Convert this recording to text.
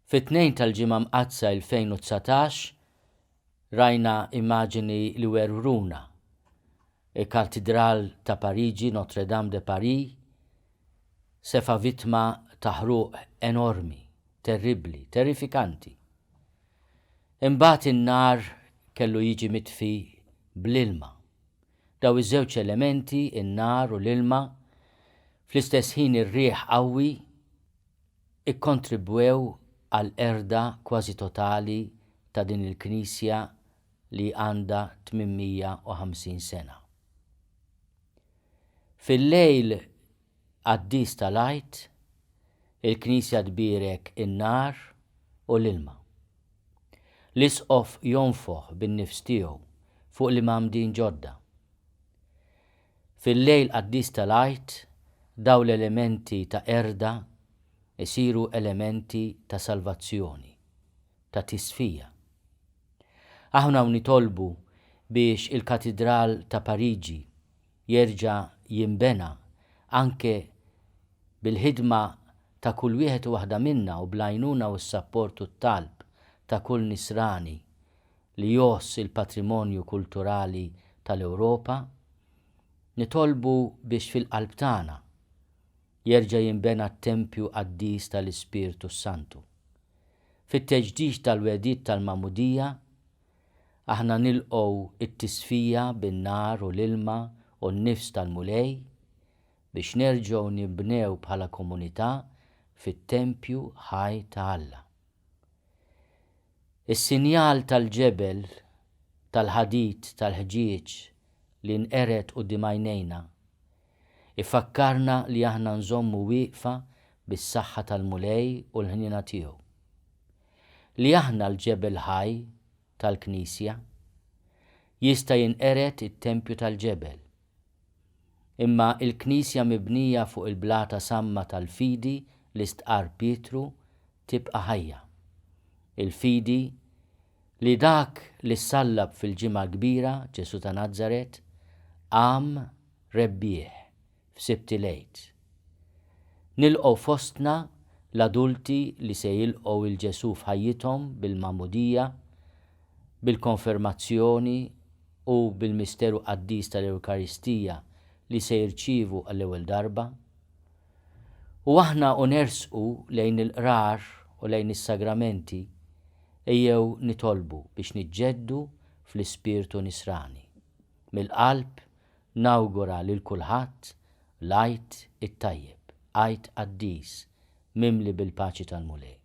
Fit-2 tal-ġimgħa mqazza 2019 rajna immaġini li werruna il-Katedral ta' Pariġi, Notre Dame de Paris, sefa vittma ta' ħruq enormi, terribli, terrifikanti. Imbagħad in-nar kellu jiġi mitfi bl-ilma. Daw iż-żewġ elementi, in-nar u l-ilma, fl-istess ħin ir-riħ qawwi ikkontribwew għal erda kważi totali ta' din il-Knisja li għandha 850 sena. Fil-lejl għaddis tal-għajt, il-Knisja tbierek in-nar u l-ilma. L-isqof jonfoħ bin-nifs tiegħu fuq l-imamdin ġodda. Fil-lejl għaddis tal-għajt, daw l-elementi ta' erda isiru elementi ta' salvazzjoni, ta' tisfija. Aħna nitolbu biex il-Katedral ta' Pariġi jerġa' jinbena anke bil-ħidma ta' kull wieħed u waħda minna u bl-għajnuna u s-sapport u t-talb ta' kull nisrani li joss il-patrimonju kulturali tal-Ewropa, nitolbu biex fil-qalb tagħna jerġa' jinbena t-Tempju qaddis tal-Ispiritu Santu. Fit-teġdid tal-wedid tal-Magħmudija, aħna nilqgħu it-tisfija bin-nar u l-ilma u n-nifs tal-mulej biex nerġgħu nibnew bħala komunità fit-Tempju ħaj ta' Alla. Is-sinjal tal-ġebel, tal-ħadid, tal-ħġieġ li nqeret quddiem għajnejna ifakkarna li aħna nżommu wieqfa bis-saħħa tal-mulej u l-ħnina tiegħu. Li aħna l-ġebel ħaj tal-Knisja jista' jinqeret it-Tempju tal-ġebel. Imma il-Knisja mibnija fuq il-blata samma tal-fidi li stqar Pietru tibqa' ħajja. Il-fidi li dak li sallab fil-ġimgħa kbira Ġesu ta' Nażaret qam rebbieħ f'Sibti lejt. Nilqgħu fostna l-adulti li se jilqgħu il-Ġesu f'ħajjithom bil-Magħmudija, bil-konfermazzjoni u bil-misteru qaddis tal-Ewkaristija li se jirċievu għall-ewwel darba. U aħna nersqu lejn il-qrar u lejn is-sagramenti ejjew nitolbu biex niġġeddu fl-ispirtu nisrani. Mill-qalb nawgura lil kulħadd l-għajt it-tajjeb, għajt qaddis, mimli bil-paċi tal-mulej.